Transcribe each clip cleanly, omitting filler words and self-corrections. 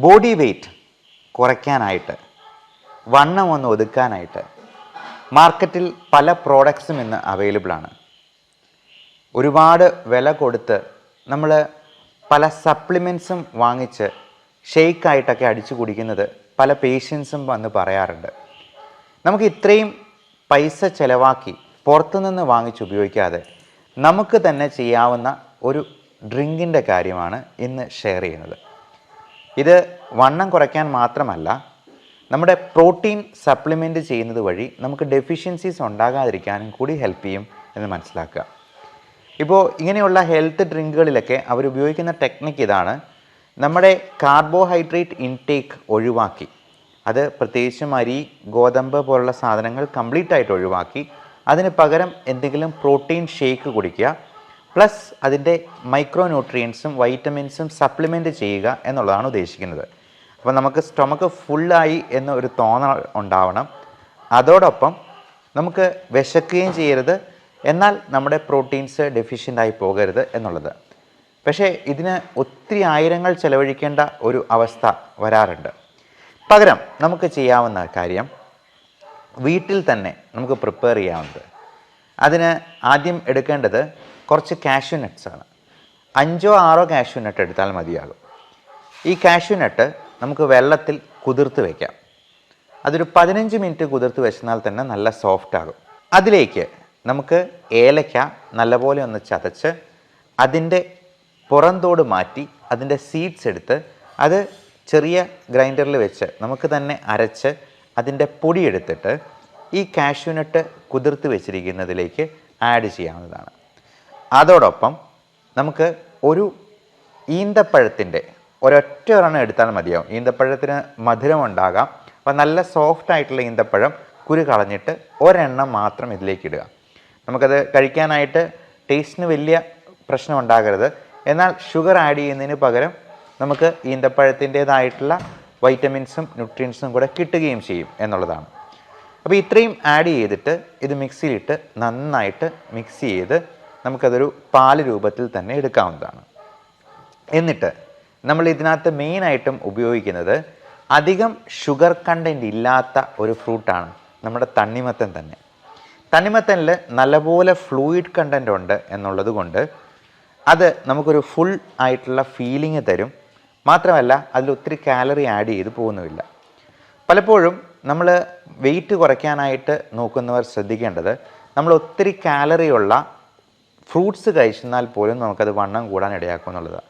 Body weight കുറയ്ക്കാനായിട്ട്, വണ്ണം ഒന്ന് ഒതുക്കാനായിട്ട് മാർക്കറ്റിൽ പല പ്രോഡക്ട്സും ഇന്ന് അവൈലബിൾ ആണ്. ഒരുപാട് വില കൊടുത്ത് നമ്മൾ പല സപ്ലിമെൻറ്റ്സും വാങ്ങിച്ച് ഷെയ്ക്കായിട്ടൊക്കെ അടിച്ചു കുടിക്കുന്നത് പല പേഷ്യൻസും വന്ന് പറയാറുണ്ട്. നമുക്ക് ഇത്രയും പൈസ ചിലവാക്കി പുറത്തുനിന്ന് വാങ്ങിച്ച് ഉപയോഗിക്കാതെ നമുക്ക് തന്നെ ചെയ്യാവുന്ന ഒരു ഡ്രിങ്കിൻ്റെ കാര്യമാണ് ഇന്ന് ഷെയർ ചെയ്യുന്നത്. ഇത് വണ്ണം കുറയ്ക്കാൻ മാത്രമല്ല, നമ്മുടെ പ്രോട്ടീൻ സപ്ലിമെൻറ്റ് ചെയ്യുന്നത് വഴി നമുക്ക് ഡെഫിഷ്യൻസീസ് ഉണ്ടാകാതിരിക്കാനും കൂടി ഹെൽപ്പ് ചെയ്യും എന്ന് മനസ്സിലാക്കുക. ഇപ്പോൾ ഇങ്ങനെയുള്ള ഹെൽത്ത് ഡ്രിങ്കുകളിലൊക്കെ അവരുപയോഗിക്കുന്ന ടെക്നിക്ക് ഇതാണ്. നമ്മുടെ കാർബോഹൈഡ്രേറ്റ് ഇൻടേക്ക് ഒഴിവാക്കി, അത് പ്രത്യേകിച്ചും അരി, ഗോതമ്പ് പോലുള്ള സാധനങ്ങൾ കംപ്ലീറ്റ് ആയിട്ട് ഒഴിവാക്കി അതിന് പകരം എന്തെങ്കിലും പ്രോട്ടീൻ ഷേക്ക് കുടിക്കുക, പ്ലസ് അതിൻ്റെ മൈക്രോ ന്യൂട്രിയൻസും വൈറ്റമിൻസും സപ്ലിമെൻറ്റ് ചെയ്യുക എന്നുള്ളതാണ് ഉദ്ദേശിക്കുന്നത്. അപ്പോൾ നമുക്ക് സ്റ്റൊമക്ക് ഫുള്ളായി എന്നൊരു തോന്നൽ ഉണ്ടാവണം. അതോടൊപ്പം നമുക്ക് വിശക്കുകയും ചെയ്യരുത്, എന്നാൽ നമ്മുടെ പ്രോട്ടീൻസ് ഡെഫിഷ്യൻ്റായി പോകരുത് എന്നുള്ളത്. പക്ഷേ ഇതിന് ഒത്തിരി ആയിരങ്ങൾ ചെലവഴിക്കേണ്ട ഒരു അവസ്ഥ വരാറുണ്ട്. പകരം നമുക്ക് ചെയ്യാവുന്ന കാര്യം വീട്ടിൽ തന്നെ നമുക്ക് പ്രിപ്പയർ ചെയ്യാവുന്നത്. അതിന് ആദ്യം എടുക്കേണ്ടത് കുറച്ച് കാഷ്യൂ നട്ട്സാണ്. 5-6 കാഷ്യൂ നട്ട് എടുത്താൽ മതിയാകും. ഈ കാഷ്യൂ നട്ട് നമുക്ക് വെള്ളത്തിൽ കുതിർത്ത് വയ്ക്കാം. അതൊരു 15 മിനിറ്റ് കുതിർത്ത് വെച്ചാൽ തന്നെ നല്ല സോഫ്റ്റ് ആകും. അതിലേക്ക് നമുക്ക് ഏലക്ക നല്ലപോലെ ഒന്ന് ചതച്ച് അതിൻ്റെ പുറന്തോട് മാറ്റി അതിൻ്റെ സീഡ്സ് എടുത്ത് അത് ചെറിയ ഗ്രൈൻഡറിൽ വെച്ച് നമുക്ക് തന്നെ അരച്ച് അതിൻ്റെ പൊടി എടുത്തിട്ട് ഈ കാഷ്യൂ നട്ട് കുതിർത്ത് വെച്ചിരിക്കുന്നതിലേക്ക് ആഡ് ചെയ്യാവുന്നതാണ്. അതോടൊപ്പം നമുക്ക് ഒരു ഈന്തപ്പഴത്തിൻ്റെ ഒരൊറ്റ ഒരെണ്ണം എടുത്താൽ മതിയാവും. ഈന്തപ്പഴത്തിന് മധുരം ഉണ്ടാകാം. അപ്പോൾ നല്ല സോഫ്റ്റ് ആയിട്ടുള്ള ഈന്തപ്പഴം കുരു കളഞ്ഞിട്ട് ഒരെണ്ണം മാത്രം ഇതിലേക്ക് ഇടുക. നമുക്കത് കഴിക്കാനായിട്ട് ടേസ്റ്റിന് വലിയ പ്രശ്നം ഉണ്ടാകരുത്, എന്നാൽ ഷുഗർ ആഡ് ചെയ്യുന്നതിന് പകരം നമുക്ക് ഈന്തപ്പഴത്തിൻ്റേതായിട്ടുള്ള വൈറ്റമിൻസും ന്യൂട്രിയൻസും കൂടെ കിട്ടുകയും ചെയ്യും എന്നുള്ളതാണ്. അപ്പോൾ ഇത്രയും ആഡ് ചെയ്തിട്ട് ഇത് മിക്സിയിലിട്ട് നന്നായിട്ട് മിക്സ് ചെയ്ത് നമുക്കതൊരു പാല് രൂപത്തിൽ തന്നെ എടുക്കാവുന്നതാണ്. എന്നിട്ട് നമ്മൾ ഇതിനകത്ത് മെയിനായിട്ടും ഉപയോഗിക്കുന്നത് അധികം ഷുഗർ കണ്ടൻറ്റ് ഇല്ലാത്ത ഒരു ഫ്രൂട്ടാണ് നമ്മുടെ തണ്ണിമത്തൻ തന്നെ. തണ്ണിമത്തനിൽ നല്ലപോലെ ഫ്ലൂയിഡ് കണ്ടൻറ്റ് ഉണ്ട് എന്നുള്ളത് കൊണ്ട് അത് നമുക്കൊരു ഫുൾ ആയിട്ടുള്ള ഫീലിംഗ് തരും. മാത്രമല്ല അതിൽ ഒത്തിരി കാലറി ആഡ് ചെയ്ത് പോകുന്നുമില്ല. പലപ്പോഴും നമ്മൾ വെയിറ്റ് കുറയ്ക്കാനായിട്ട് നോക്കുന്നവർ ശ്രദ്ധിക്കേണ്ടത്, നമ്മൾ ഒത്തിരി കാലറിയുള്ള ഫ്രൂട്ട്സ് കഴിച്ചെന്നാൽ പോലും നമുക്കത് വണ്ണം കൂടാൻ ഇടയാക്കും എന്നുള്ളതാണ്.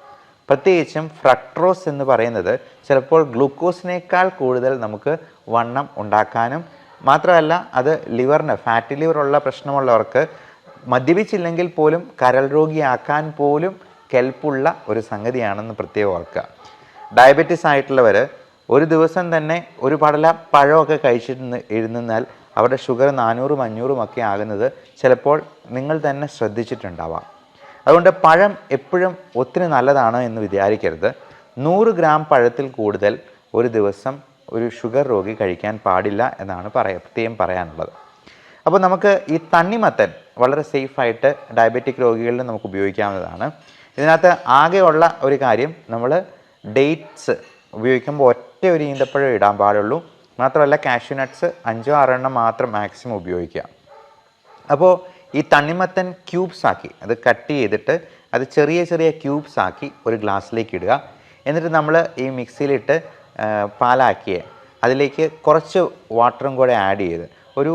പ്രത്യേകിച്ചും ഫ്രക്ട്രോസ് എന്ന് പറയുന്നത് ചിലപ്പോൾ ഗ്ലൂക്കോസിനേക്കാൾ കൂടുതൽ നമുക്ക് വണ്ണം ഉണ്ടാക്കാനും മാത്രമല്ല അത് ലിവറിന് ഫാറ്റി ലിവറുള്ള പ്രശ്നമുള്ളവർക്ക് മദ്യപിച്ചില്ലെങ്കിൽ പോലും കരൾ രോഗിയാക്കാൻ പോലും കെൽപ്പുള്ള ഒരു സംഗതിയാണെന്ന് പ്രത്യേകം ഓർക്കുക. ഡയബറ്റീസ് ആയിട്ടുള്ളവർ ഒരു ദിവസം തന്നെ ഒരു പടല പഴമൊക്കെ കഴിച്ചിട്ട് ഇരുന്നാൽ അവരുടെ ഷുഗർ 400-500 ഒക്കെ ആകുന്നത് ചിലപ്പോൾ നിങ്ങൾ തന്നെ ശ്രദ്ധിച്ചിട്ടുണ്ടാവാം. അതുകൊണ്ട് പഴം എപ്പോഴും ഒത്തിരി നല്ലതാണ് എന്ന് വിചാരിക്കരുത്. 100 ഗ്രാം പഴത്തിൽ കൂടുതൽ ഒരു ദിവസം ഒരു ഷുഗർ രോഗി കഴിക്കാൻ പാടില്ല എന്നാണ് പ്രത്യേകം പറയാനുള്ളത്. അപ്പോൾ നമുക്ക് ഈ തണ്ണിമത്തൻ വളരെ സേഫായിട്ട് ഡയബറ്റിക് രോഗികളിൽ നമുക്ക് ഉപയോഗിക്കാവുന്നതാണ്. ഇതിനകത്ത് ആകെയുള്ള ഒരു കാര്യം, നമ്മൾ ഡേറ്റ്സ് ഉപയോഗിക്കുമ്പോൾ ഒറ്റ ഒരു ഈന്തപ്പഴം ഇടാൻ പാടുള്ളൂ. മാത്രമല്ല കാഷ്യൂ നട്ട്സ് 5-6 എണ്ണം മാത്രം മാക്സിമം ഉപയോഗിക്കുക. അപ്പോൾ ഈ തണ്ണിമത്തൻ ക്യൂബ്സ് ആക്കി അത് കട്ട് ചെയ്തിട്ട് അത് ചെറിയ ചെറിയ ക്യൂബ്സ് ആക്കി ഒരു ഗ്ലാസ്സിലേക്ക് ഇടുക. എന്നിട്ട് നമ്മൾ ഈ മിക്സിയിലിട്ട് പാലാക്കിയ അതിലേക്ക് കുറച്ച് വാട്ടറും കൂടെ ആഡ് ചെയ്ത് ഒരു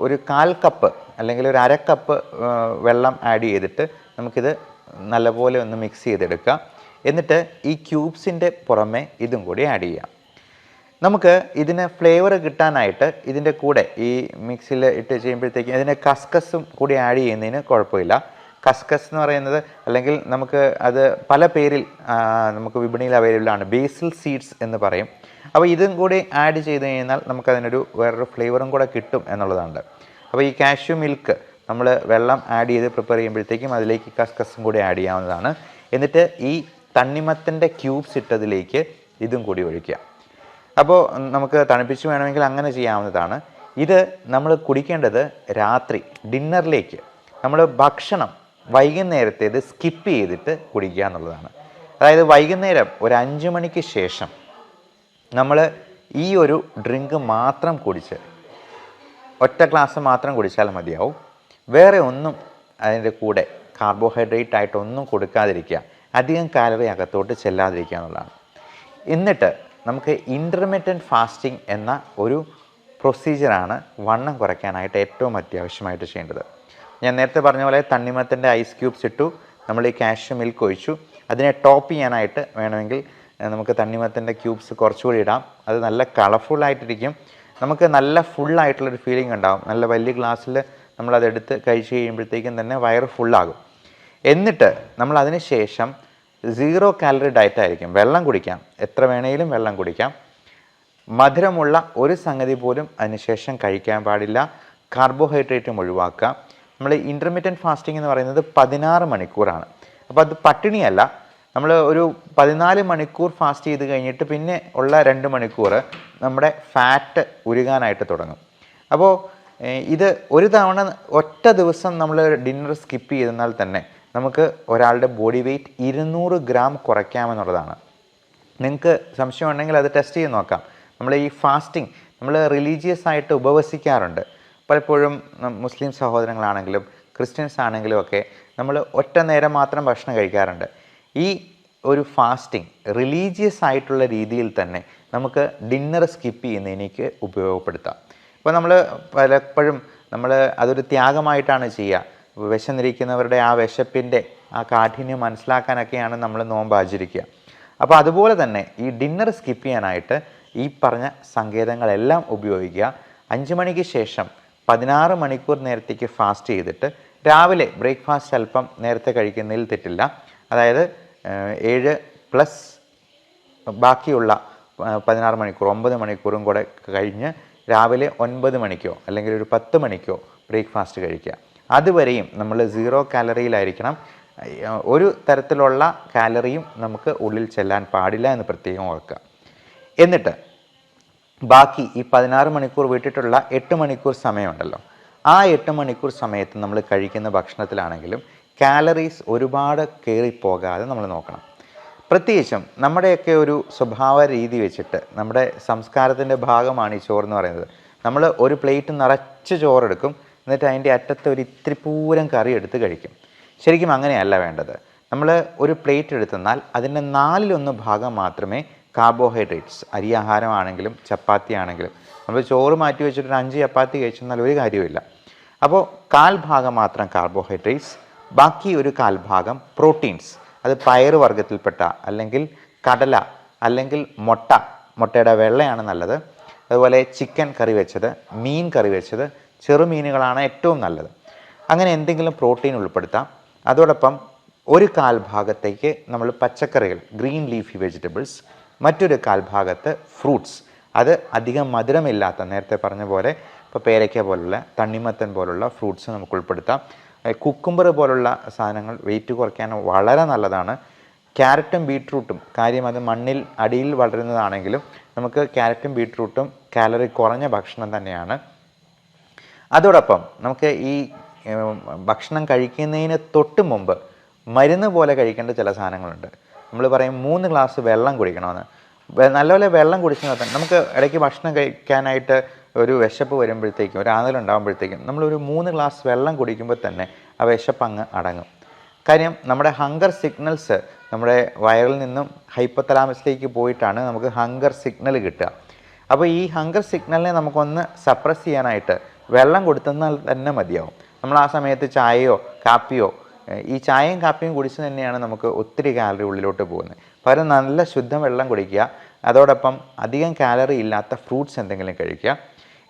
1/4 കപ്പ് അല്ലെങ്കിൽ ഒരു 1/2 കപ്പ് വെള്ളം ആഡ് ചെയ്തിട്ട് നമുക്കിത് നല്ലപോലെ ഒന്ന് മിക്സ് ചെയ്തെടുക്കുക. എന്നിട്ട് ഈ ക്യൂബ്സിൻ്റെ പുറമെ ഇതും കൂടി ആഡ് ചെയ്യാം. നമുക്ക് ഇതിന് ഫ്ലേവർ കിട്ടാനായിട്ട് ഇതിൻ്റെ കൂടെ ഈ മിക്സിയിൽ ഇട്ട് ചെയ്യുമ്പോഴത്തേക്കും ഇതിന് കസ്കസും കൂടി ആഡ് ചെയ്യുന്നതിന് കുഴപ്പമില്ല. കസ്കസ് എന്ന് പറയുന്നത് അല്ലെങ്കിൽ നമുക്ക് അത് പല പേരിൽ നമുക്ക് വിപണിയിൽ അവൈലബിൾ ആണ്. ബേസിൽ സീഡ്സ് എന്ന് പറയും. അപ്പോൾ ഇതും കൂടി ആഡ് ചെയ്ത് കഴിഞ്ഞാൽ നമുക്കതിനൊരു വേറൊരു ഫ്ലേവറും കൂടെ കിട്ടും എന്നുള്ളതാണ്. അപ്പോൾ ഈ കാഷ്യൂ മിൽക്ക് നമ്മൾ വെള്ളം ആഡ് ചെയ്ത് പ്രിപ്പയർ ചെയ്യുമ്പോഴത്തേക്കും അതിലേക്ക് കസ്കസും കൂടി ആഡ് ചെയ്യാവുന്നതാണ്. എന്നിട്ട് ഈ തണ്ണിമത്തൻ്റെ ക്യൂബ്സ് ഇട്ടതിലേക്ക് ഇതും കൂടി ഒഴിക്കുക. അപ്പോൾ നമുക്ക് തണുപ്പിച്ച് വേണമെങ്കിൽ അങ്ങനെ ചെയ്യാവുന്നതാണ്. ഇത് നമ്മൾ കുടിക്കേണ്ടത് രാത്രി ഡിന്നറിലേക്ക്, നമ്മൾ ഭക്ഷണം വൈകുന്നേരത്തേത് സ്കിപ്പ് ചെയ്തിട്ട് കുടിക്കുക എന്നുള്ളതാണ്. അതായത് വൈകുന്നേരം ഒരു 5 മണിക്ക് ശേഷം നമ്മൾ ഈ ഒരു ഡ്രിങ്ക് മാത്രം കുടിച്ച് ഒറ്റ ഗ്ലാസ് മാത്രം കുടിച്ചാൽ മതിയാവും. വേറെ ഒന്നും അതിൻ്റെ കൂടെ കാർബോഹൈഡ്രേറ്റ് ആയിട്ടൊന്നും കൊടുക്കാതിരിക്കുക, അധികം കാലറി അകത്തോട്ട് ചെല്ലാതിരിക്കുക എന്നുള്ളതാണ്. എന്നിട്ട് നമുക്ക് ഇൻ്റർമിറ്റൻറ്റ് ഫാസ്റ്റിംഗ് എന്ന ഒരു പ്രൊസീജിയറാണ് വണ്ണം കുറയ്ക്കാനായിട്ട് ഏറ്റവും അത്യാവശ്യമായിട്ട് ചെയ്യേണ്ടത്. ഞാൻ നേരത്തെ പറഞ്ഞ പോലെ തണ്ണിമത്തൻ്റെ ഐസ് ക്യൂബ്സ് ഇട്ടു, നമ്മൾ ഈ കാഷ്യൂ മിൽക്ക് ഒഴിച്ചു. അതിനെ ടോപ്പ് ചെയ്യാനായിട്ട് വേണമെങ്കിൽ നമുക്ക് തണ്ണിമത്തൻ്റെ ക്യൂബ്സ് കുറച്ചുകൂടി ഇടാം. അത് നല്ല കളർഫുള്ളായിട്ടിരിക്കും, നമുക്ക് നല്ല ഫുള്ളായിട്ടുള്ളൊരു ഫീലിംഗ് ഉണ്ടാകും. നല്ല വലിയ ഗ്ലാസ്സിൽ നമ്മളതെടുത്ത് കഴിച്ച് കഴിയുമ്പോഴത്തേക്കും തന്നെ വയറ് ഫുള്ളാകും. എന്നിട്ട് നമ്മൾ അതിന് ശേഷം 0 കാലറി ഡയറ്റായിരിക്കും. വെള്ളം കുടിക്കാം, എത്ര വേണമെങ്കിലും വെള്ളം കുടിക്കാം. മധുരമുള്ള ഒരു സംഗതി പോലും അതിനുശേഷം കഴിക്കാൻ പാടില്ല. കാർബോഹൈഡ്രേറ്റും ഒഴിവാക്കുക. നമ്മൾ ഇൻ്റർമിറ്റൻറ്റ് ഫാസ്റ്റിംഗ് എന്ന് പറയുന്നത് 16 മണിക്കൂറാണ്. അപ്പോൾ അത് പട്ടിണിയല്ല. നമ്മൾ ഒരു 14 മണിക്കൂർ ഫാസ്റ്റ് ചെയ്ത് കഴിഞ്ഞിട്ട് പിന്നെ ഉള്ള 2 മണിക്കൂർ നമ്മുടെ ഫാറ്റ് ഉരുകാനായിട്ട് തുടങ്ങും. അപ്പോൾ ഇത് ഒരു തവണ ഒറ്റ ദിവസം നമ്മൾ ഡിന്നർ സ്കിപ്പ് ചെയ്തെന്നാൽ തന്നെ നമുക്ക് ഒരാളുടെ ബോഡി വെയ്റ്റ് 200 ഗ്രാം കുറയ്ക്കാമെന്നുള്ളതാണ്. നിങ്ങൾക്ക് സംശയം ഉണ്ടെങ്കിൽ അത് ടെസ്റ്റ് ചെയ്ത് നോക്കാം. നമ്മൾ ഈ ഫാസ്റ്റിംഗ് നമ്മൾ റിലീജിയസ് ആയിട്ട് ഉപവസിക്കാറുണ്ട്. പലപ്പോഴും മുസ്ലിം സഹോദരങ്ങളാണെങ്കിലും ക്രിസ്ത്യൻസ് ആണെങ്കിലും ഒക്കെ നമ്മൾ ഒറ്റ നേരം മാത്രം ഭക്ഷണം കഴിക്കാറുണ്ട്. ഈ ഒരു ഫാസ്റ്റിംഗ് റിലീജിയസ് ആയിട്ടുള്ള രീതിയിൽ തന്നെ നമുക്ക് ഡിന്നർ സ്കിപ്പ് ചെയ്യുന്നതിനേക്ക് ഉപയോഗപ്പെടുത്താം. ഇപ്പോൾ നമ്മൾ പലപ്പോഴും അതൊരു ത്യാഗമായിട്ടാണ് ചെയ്യുക. വിശന്നിരിക്കുന്നവരുടെ ആ വിശപ്പിൻ്റെ ആ കാഠിന്യം മനസ്സിലാക്കാനൊക്കെയാണ് നമ്മൾ നോമ്പ് ആചരിക്കുക. അപ്പോൾ അതുപോലെ തന്നെ ഈ ഡിന്നർ സ്കിപ്പ് ചെയ്യാനായിട്ട് ഈ പറഞ്ഞ സങ്കേതങ്ങളെല്ലാം ഉപയോഗിക്കുക. 5 മണിക്ക് ശേഷം 16 മണിക്കൂർ നേരത്തേക്ക് ഫാസ്റ്റ് ചെയ്തിട്ട് രാവിലെ ബ്രേക്ക്ഫാസ്റ്റ് അല്പം നേരത്തെ കഴിക്കുന്നതിൽ തെറ്റില്ല. അതായത് 7 പ്ലസ് ബാക്കിയുള്ള 16 മണിക്കൂർ 9 മണിക്കൂറും കൂടെ കഴിഞ്ഞ് രാവിലെ 9 മണിക്കോ അല്ലെങ്കിൽ ഒരു 10 മണിക്കോ ബ്രേക്ക്ഫാസ്റ്റ് കഴിക്കുക. അതുവരെയും നമ്മൾ 0 കാലറിയിലായിരിക്കണം. ഒരു തരത്തിലുള്ള കാലറിയും നമുക്ക് ഉള്ളിൽ ചെല്ലാൻ പാടില്ല എന്ന് പ്രത്യേകം ഓർക്കുക. എന്നിട്ട് ബാക്കി ഈ 16 മണിക്കൂർ വിട്ടിട്ടുള്ള 8 മണിക്കൂർ സമയമുണ്ടല്ലോ, ആ 8 മണിക്കൂർ സമയത്ത് നമ്മൾ കഴിക്കുന്ന ഭക്ഷണത്തിലാണെങ്കിലും കാലറീസ് ഒരുപാട് കയറിപ്പോകാതെ നമ്മൾ നോക്കണം. പ്രത്യേകിച്ചും നമ്മുടെയൊക്കെ ഒരു സ്വഭാവ രീതി വെച്ചിട്ട് നമ്മുടെ സംസ്കാരത്തിൻ്റെ ഭാഗമാണ് ഈ ചോറെന്ന് പറയുന്നത്. നമ്മൾ ഒരു പ്ലേറ്റ് നിറച്ച് ചോറെടുക്കും, എന്നിട്ട് അതിൻ്റെ അറ്റത്ത് ഒരു ഇത്തിരി പൂരം കറി എടുത്ത് കഴിക്കും. ശരിക്കും അങ്ങനെയല്ല വേണ്ടത്. നമ്മൾ ഒരു പ്ലേറ്റ് എടുത്തെന്നാൽ അതിൻ്റെ 4/1 ഭാഗം മാത്രമേ കാർബോഹൈഡ്രേറ്റ്സ്, അരിയാഹാരമാണെങ്കിലും ചപ്പാത്തി ആണെങ്കിലും, നമ്മൾ ചോറ് മാറ്റി വെച്ചിട്ട് 5 ചപ്പാത്തി കഴിച്ചെന്നാൽ ഒരു കാര്യമില്ല. അപ്പോൾ 1/4 ഭാഗം മാത്രം കാർബോഹൈഡ്രേറ്റ്സ്, ബാക്കി ഒരു 1/4 ഭാഗം പ്രോട്ടീൻസ്. അത് പയറ് വർഗ്ഗത്തിൽപ്പെട്ട അല്ലെങ്കിൽ കടല അല്ലെങ്കിൽ മുട്ടയുടെ വെള്ളയാണ് നല്ലത്. അതുപോലെ ചിക്കൻ കറി വെച്ചത്, മീൻ കറി വെച്ചത്, ചെറുമീനുകളാണ് ഏറ്റവും നല്ലത്. അങ്ങനെ എന്തെങ്കിലും പ്രോട്ടീൻ ഉൾപ്പെടുത്താം. അതോടൊപ്പം ഒരു 1/4 ഭാഗത്തേക്ക് നമ്മൾ പച്ചക്കറികൾ, ഗ്രീൻ ലീഫി വെജിറ്റബിൾസ്, മറ്റൊരു 1/4 ഭാഗത്ത് ഫ്രൂട്ട്സ്. അത് അധികം മധുരമില്ലാത്ത, നേരത്തെ പറഞ്ഞ പോലെ ഇപ്പോൾ പേരയ്ക്ക പോലുള്ള തണ്ണിമത്തൻ പോലുള്ള ഫ്രൂട്ട്സ് നമുക്ക് ഉൾപ്പെടുത്താം. കുക്കുംബർ പോലുള്ള സാധനങ്ങൾ വെയിറ്റ് കുറയ്ക്കാൻ വളരെ നല്ലതാണ്. ക്യാരറ്റും ബീട്രൂട്ടും, കാര്യം അത് മണ്ണിൽ അടിയിൽ വളരുന്നതാണെങ്കിലും നമുക്ക് ക്യാരറ്റും ബീട്രൂട്ടും കാലറി കുറഞ്ഞ ഭക്ഷണം തന്നെയാണ്. അതോടൊപ്പം നമുക്ക് ഈ ഭക്ഷണം കഴിക്കുന്നതിന് തൊട്ട് മുമ്പ് മരുന്ന് പോലെ കഴിക്കേണ്ട ചില സാധനങ്ങളുണ്ട്. നമ്മൾ പറയും 3 ഗ്ലാസ് വെള്ളം കുടിക്കണമെന്ന്. നല്ലപോലെ വെള്ളം കുടിച്ചാൽ തന്നെ നമുക്ക് ഇടയ്ക്ക് ഭക്ഷണം കഴിക്കാനായിട്ട് ഒരു വിശപ്പ് വരുമ്പോഴത്തേക്കും, ഒരു ആനലുണ്ടാകുമ്പോഴത്തേക്കും നമ്മളൊരു 3 ഗ്ലാസ് വെള്ളം കുടിക്കുമ്പോൾ തന്നെ ആ വിശപ്പ് അങ്ങ് അടങ്ങും. കാര്യം നമ്മുടെ ഹങ്കർ സിഗ്നൽസ് നമ്മുടെ വയറിൽ നിന്നും ഹൈപ്പോതലാമസിലേക്ക് പോയിട്ടാണ് നമുക്ക് ഹങ്കർ സിഗ്നൽ കിട്ടുക. അപ്പോൾ ഈ ഹങ്കർ സിഗ്നലിനെ നമുക്കൊന്ന് സപ്രസ് ചെയ്യാനായിട്ട് വെള്ളം കൊടുത്തെന്നാൽ തന്നെ മതിയാവും. നമ്മൾ ആ സമയത്ത് ചായയോ കാപ്പിയോ, ഈ ചായയും കാപ്പിയും കുടിച്ച് തന്നെയാണ് നമുക്ക് ഒത്തിരി കാലറി ഉള്ളിലോട്ട് പോകുന്നത്. പകരം നല്ല ശുദ്ധ വെള്ളം കുടിക്കുക. അതോടൊപ്പം അധികം കാലറി ഇല്ലാത്ത ഫ്രൂട്ട്സ് എന്തെങ്കിലും കഴിക്കുക.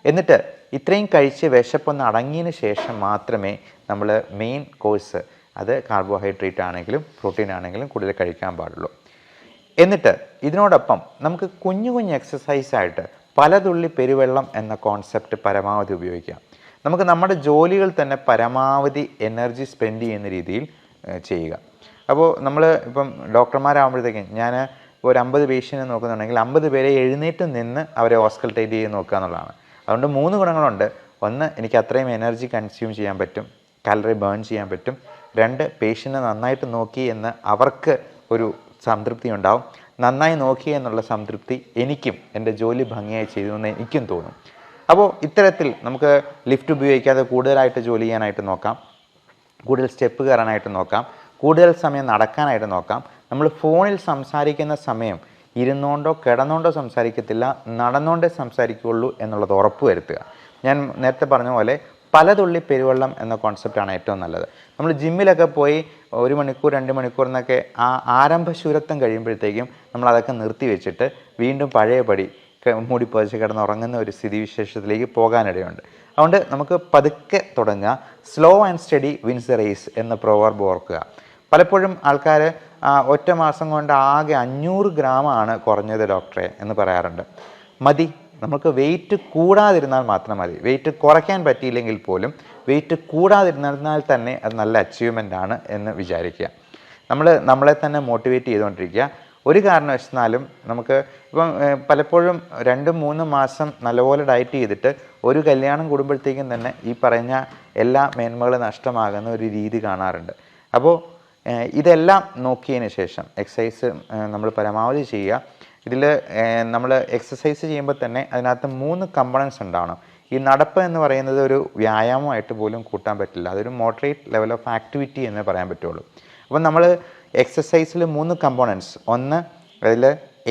എന്നിട്ട് ഇത്രയും കഴിച്ച് വിശപ്പൊന്ന് അടങ്ങിയതിന് ശേഷം മാത്രമേ നമ്മൾ മെയിൻ കോഴ്സ്, അത് കാർബോഹൈഡ്രേറ്റ് ആണെങ്കിലും പ്രോട്ടീൻ ആണെങ്കിലും കൂടുതൽ കഴിക്കാൻ പാടുള്ളൂ. എന്നിട്ട് ഇതിനോടൊപ്പം നമുക്ക് കുഞ്ഞു കുഞ്ഞ് എക്സസൈസായിട്ട് പലതുള്ളി പെരുവെള്ളം എന്ന കോൺസെപ്റ്റ് പരമാവധി ഉപയോഗിക്കാം. നമുക്ക് നമ്മുടെ ജോലികൾ തന്നെ പരമാവധി എനർജി സ്പെൻഡ് ചെയ്യുന്ന രീതിയിൽ ചെയ്യുക. അപ്പോൾ നമ്മൾ ഇപ്പം ഡോക്ടർമാരാകുമ്പോഴത്തേക്കും ഞാൻ ഒരു 50 പേഷ്യൻറ്റിനെ നോക്കുന്നുണ്ടെങ്കിൽ 50 പേരെ എഴുന്നേറ്റ് നിന്ന് അവരെ ഓസ്കൾട്ടേറ്റ് ചെയ്ത് നോക്കുക എന്നുള്ളതാണ്. അതുകൊണ്ട് 3 ഗുണങ്ങളുണ്ട്. ഒന്ന്, എനിക്ക് അത്രയും എനർജി കൺസ്യൂം ചെയ്യാൻ പറ്റും, കാലറി ബേൺ ചെയ്യാൻ പറ്റും. 2, പേഷ്യൻറ്റിനെ നന്നായിട്ട് നോക്കി എന്ന് അവർക്ക് ഒരു സംതൃപ്തി ഉണ്ടാവും. നന്നായി നോക്കി എന്നുള്ള സംതൃപ്തി എനിക്കും എൻ്റെ ജോലി ഭംഗിയായി ചെയ്തു എന്ന് എനിക്കും തോന്നും. അപ്പോൾ ഇത്തരത്തിൽ നമുക്ക് ലിഫ്റ്റ് ഉപയോഗിക്കാതെ കൂടുതലായിട്ട് ജോലി ചെയ്യാനായിട്ട് നോക്കാം, കൂടുതൽ സ്റ്റെപ്പ് കയറാനായിട്ട് നോക്കാം, കൂടുതൽ സമയം നടക്കാനായിട്ട് നോക്കാം. നമ്മൾ ഫോണിൽ സംസാരിക്കുന്ന സമയം ഇരുന്നുകൊണ്ടോ കിടന്നുകൊണ്ടോ സംസാരിക്കത്തില്ല, നടന്നുകൊണ്ടേ സംസാരിക്കുകയുള്ളൂ എന്നുള്ളത് ഉറപ്പ് വരുത്തുക. ഞാൻ നേരത്തെ പറഞ്ഞ പോലെ പലതുള്ളി പെരുവെള്ളം എന്ന കോൺസെപ്റ്റാണ് ഏറ്റവും നല്ലത്. നമ്മൾ ജിമ്മിലൊക്കെ പോയി 1 മണിക്കൂർ 2 മണിക്കൂർ എന്നൊക്കെ ആ ആരംഭശൂരത്വം കഴിയുമ്പോഴത്തേക്കും നമ്മളതൊക്കെ നിർത്തി വെച്ചിട്ട് വീണ്ടും പഴയപടി മൂടി പുതച്ച് കിടന്നുറങ്ങുന്ന ഒരു സ്ഥിതിവിശേഷത്തിലേക്ക് പോകാനിടയുണ്ട്. അതുകൊണ്ട് നമുക്ക് പതുക്കെ തുടങ്ങുക. Slow and steady wins the race എന്ന പ്രൊവർബ് ഓർക്കുക. പലപ്പോഴും ആൾക്കാർ ഒറ്റ മാസം കൊണ്ട് ആകെ 500 ഗ്രാമാണ് കുറഞ്ഞത് ഡോക്ടറെ എന്ന് പറയാറുണ്ട്. മതി, നമുക്ക് വെയിറ്റ് കൂടാതിരുന്നാൽ മാത്രം മതി. വെയിറ്റ് കുറയ്ക്കാൻ പറ്റിയില്ലെങ്കിൽ പോലും വെയിറ്റ് കൂടാതിരുന്നാൽ തന്നെ അത് നല്ല അച്ചീവ്മെൻ്റ് ആണ് എന്ന് വിചാരിക്കുക. നമ്മളെ തന്നെ മോട്ടിവേറ്റ് ചെയ്തുകൊണ്ടിരിക്കുക. ഒരു കാരണവശാലും നമുക്ക് ഇപ്പം പലപ്പോഴും 2-3 മാസം നല്ലപോലെ ഡയറ്റ് ചെയ്തിട്ട് ഒരു കല്യാണം കൂടുമ്പോഴത്തേക്കും തന്നെ ഈ പറഞ്ഞ എല്ലാ മേന്മകളും നഷ്ടമാകുന്ന ഒരു രീതി കാണാറുണ്ട്. അപ്പോൾ ഇതെല്ലാം നോക്കിയതിന് ശേഷം എക്സസൈസ് നമ്മൾ പരമാവധി ചെയ്യുക. ഇതിൽ നമ്മൾ എക്സസൈസ് ചെയ്യുമ്പോൾ തന്നെ അതിനകത്ത് 3 കമ്പണൻസ് ഉണ്ടാവണം. ഈ നടപ്പ് എന്ന് പറയുന്നത് ഒരു വ്യായാമമായിട്ട് പോലും കൂട്ടാൻ പറ്റില്ല, അതൊരു മോഡറേറ്റ് ലെവൽ ഓഫ് ആക്ടിവിറ്റി എന്ന് പറയാൻ പറ്റുള്ളൂ. അപ്പം നമ്മൾ എക്സസൈസിൽ 3 കമ്പോണൻസ്, ഒന്ന് അതിൽ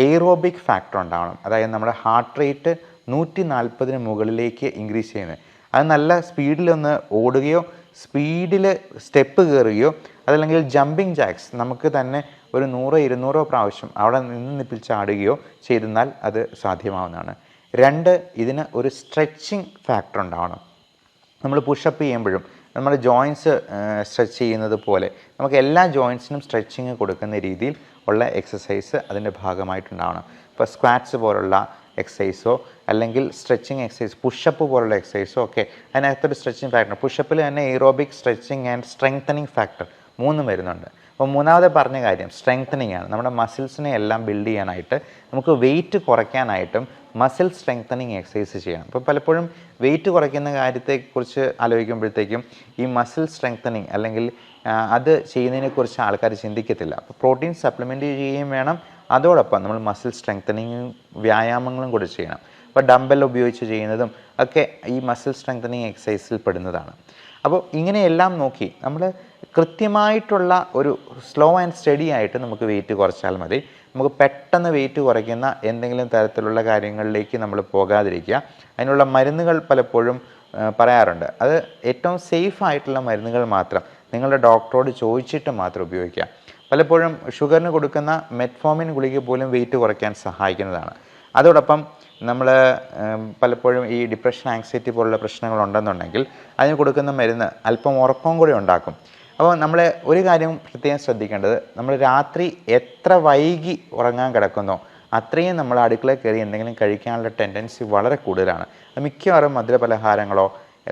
എയ്റോബിക് ഫാക്ടർ ഉണ്ടാവണം, അതായത് നമ്മുടെ ഹാർട്ട് റേറ്റ് 140 മുകളിലേക്ക് ഇൻക്രീസ് ചെയ്യുന്നത്. അത് നല്ല സ്പീഡിലൊന്ന് ഓടുകയോ സ്പീഡിൽ സ്റ്റെപ്പ് കയറുകയോ അതല്ലെങ്കിൽ ജമ്പിങ് ജാക്സ് നമുക്ക് തന്നെ ഒരു 100-200 പ്രാവശ്യം അവിടെ നിന്ന് ചാടുകയോ ചെയ്തെന്നാൽ അത് സാധ്യമാവുന്നതാണ്. 2, ഇതിന് ഒരു സ്ട്രെച്ചിങ് ഫാക്ടർ ഉണ്ടാവണം. നമ്മൾ പുഷപ്പ് ചെയ്യുമ്പോഴും നമ്മുടെ ജോയിൻസ് സ്ട്രെച്ച് ചെയ്യുന്നത് പോലെ നമുക്ക് എല്ലാ ജോയിൻസിനും സ്ട്രെച്ചിങ് കൊടുക്കുന്ന രീതിയിൽ ഉള്ള എക്സസൈസ് അതിൻ്റെ ഭാഗമായിട്ടുണ്ടാവണം. ഇപ്പോൾ സ്ക്വാറ്റ്സ് പോലുള്ള എക്സസൈസോ അല്ലെങ്കിൽ സ്ട്രെച്ചിങ് എക്സസൈസ്, പുഷപ്പ് പോലുള്ള എക്സസൈസോ ഒക്കെ അതിനകത്തൊരു സ്ട്രെച്ചിങ് ഫാക്ടർ. പുഷപ്പിൽ തന്നെ aerobic, stretching and strengthening factor 3 വരുന്നുണ്ട്. അപ്പോൾ 3ാമത് പറഞ്ഞ കാര്യം സ്ട്രെങ്തനിങ് ആണ്. നമ്മുടെ മസിൽസിനെ എല്ലാം ബിൽഡ് ചെയ്യാനായിട്ട് നമുക്ക് വെയിറ്റ് കുറയ്ക്കാനായിട്ടും മസിൽ സ്ട്രെങ്തനിങ് എക്സസൈസ് ചെയ്യണം. അപ്പോൾ പലപ്പോഴും വെയിറ്റ് കുറയ്ക്കുന്ന കാര്യത്തെക്കുറിച്ച് ആലോചിക്കുമ്പോഴത്തേക്കും ഈ മസിൽ സ്ട്രെങ്തനിങ് അല്ലെങ്കിൽ അത് ചെയ്യുന്നതിനെക്കുറിച്ച് ആൾക്കാർ ചിന്തിക്കത്തില്ല. അപ്പോൾ പ്രോട്ടീൻ സപ്ലിമെൻറ്റ് ചെയ്യുകയും വേണം, അതോടൊപ്പം നമ്മൾ മസിൽ സ്ട്രെങ്തനിങ്ങും വ്യായാമങ്ങളും കൂടി ചെയ്യണം. അപ്പോൾ ഡംബൽ ഉപയോഗിച്ച് ചെയ്യുന്നതും ഒക്കെ ഈ മസിൽ സ്ട്രെങ്തനിങ് എക്സസൈസിൽ പെടുന്നതാണ്. അപ്പോൾ ഇങ്ങനെയെല്ലാം നോക്കി നമ്മൾ കൃത്യമായിട്ടുള്ള ഒരു സ്ലോ ആൻഡ് സ്റ്റഡി ആയിട്ട് നമുക്ക് വെയിറ്റ് കുറച്ചാൽ മതി. നമുക്ക് പെട്ടെന്ന് വെയിറ്റ് കുറയ്ക്കുന്ന എന്തെങ്കിലും തരത്തിലുള്ള കാര്യങ്ങളിലേക്ക് നമ്മൾ പോകാതിരിക്കുക. അതിനുള്ള മരുന്നുകൾ പലപ്പോഴും പറയാറുണ്ട്. അത് ഏറ്റവും സേഫ് ആയിട്ടുള്ള മരുന്നുകൾ മാത്രം നിങ്ങളുടെ ഡോക്ടറോട് ചോദിച്ചിട്ട് മാത്രം ഉപയോഗിക്കുക. പലപ്പോഴും ഷുഗറിന് കൊടുക്കുന്ന മെറ്റ്ഫോമിൻ ഗുളിക പോലും വെയിറ്റ് കുറയ്ക്കാൻ സഹായിക്കുന്നതാണ്. അതോടൊപ്പം നമ്മൾ പലപ്പോഴും ഈ ഡിപ്രഷൻ, ആങ്സൈറ്റി പോലുള്ള പ്രശ്നങ്ങളുണ്ടെന്നുണ്ടെങ്കിൽ അതിന് കൊടുക്കുന്ന മരുന്ന് അല്പം ഉറക്കം കൂടി ഉണ്ടാക്കും. അപ്പോൾ നമ്മൾ ഒരു കാര്യം പ്രത്യേകം ശ്രദ്ധിക്കേണ്ടത്, നമ്മൾ രാത്രി എത്ര വൈകി ഉറങ്ങാൻ കിടക്കുന്നോ അത്രയും നമ്മൾ അടുക്കളയിൽ കയറി എന്തെങ്കിലും കഴിക്കാനുള്ള ടെൻഡൻസി വളരെ കൂടുതലാണ്. അത് മിക്കവാറും മധുരപലഹാരങ്ങളോ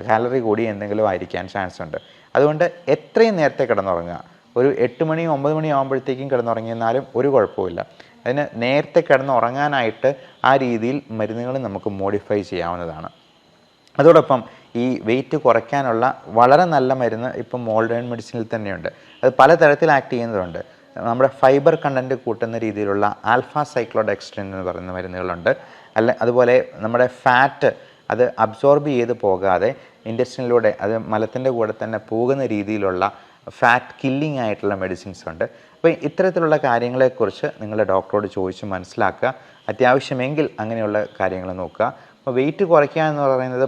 കാലറി കൂടി എന്തെങ്കിലും ആയിരിക്കാൻ ചാൻസ് ഉണ്ട്. അതുകൊണ്ട് എത്രയും നേരത്തെ കിടന്നുറങ്ങുക. ഒരു 8 മണി 9 മണി ആകുമ്പോഴത്തേക്കും കിടന്നുറങ്ങിയെന്നാലും ഒരു കുഴപ്പമില്ല. അതിന് നേരത്തെ കിടന്നുറങ്ങാനായിട്ട് ആ രീതിയിൽ മരുന്നുകൾ നമുക്ക് മോഡിഫൈ ചെയ്യാവുന്നതാണ്. അതോടൊപ്പം ഈ വെയിറ്റ് കുറയ്ക്കാനുള്ള വളരെ നല്ല മരുന്ന് ഇപ്പം മോഡേൺ മെഡിസിനിൽ തന്നെയുണ്ട്. അത് പലതരത്തിൽ ആക്ട് ചെയ്യുന്നതുണ്ട്. നമ്മുടെ ഫൈബർ കണ്ടൻറ്റ് കൂട്ടുന്ന രീതിയിലുള്ള ആൽഫ സൈക്ലോഡെക്സ്ട്രിൻ എന്ന് പറയുന്ന മരുന്നുകളുണ്ട്. അതുപോലെ നമ്മുടെ ഫാറ്റ് അത് അബ്സോർബ് ചെയ്ത് പോകാതെ ഇൻറ്റസ്റ്റിനിലൂടെ അത് മലത്തിൻ്റെ കൂടെ തന്നെ പോകുന്ന രീതിയിലുള്ള ഫാറ്റ് കില്ലിംഗ് ആയിട്ടുള്ള മെഡിസിൻസ് ഉണ്ട്. അപ്പോൾ ഇത്തരത്തിലുള്ള കാര്യങ്ങളെക്കുറിച്ച് നിങ്ങളുടെ ഡോക്ടറോട് ചോദിച്ച് മനസ്സിലാക്കുക. അത്യാവശ്യമെങ്കിൽ അങ്ങനെയുള്ള കാര്യങ്ങൾ നോക്കുക. അപ്പോൾ വെയിറ്റ് കുറയ്ക്കുക എന്ന് പറയുന്നത്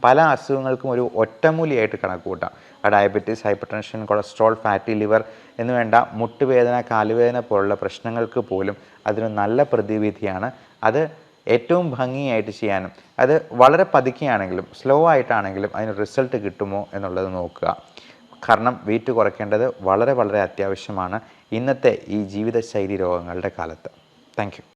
പല അസുഖങ്ങൾക്കും ഒരു ഒറ്റമൂലിയായിട്ട് കണക്ക് കൂട്ടാം. Diabetes, hyper tension, cholesterol, fatty liver എന്ന് വേണ്ട മുട്ടുവേദന, കാലുവേദന പോലുള്ള പ്രശ്നങ്ങൾക്ക് പോലും അതൊരു നല്ല പ്രതിവിധിയാണ്. അത് ഏറ്റവും ഭംഗിയായിട്ട് ചെയ്യാനും അത് വളരെ പതുക്കെയാണെങ്കിലും സ്ലോ ആയിട്ടാണെങ്കിലും അതിന് റിസൾട്ട് കിട്ടുമോ എന്നുള്ളത് നോക്കുക. കാരണം വെയിറ്റ് കുറയ്ക്കേണ്ടത് വളരെ വളരെ അത്യാവശ്യമാണ് ഇന്നത്തെ ഈ ജീവിതശൈലി രോഗങ്ങളുടെ കാലത്ത്. Thank you.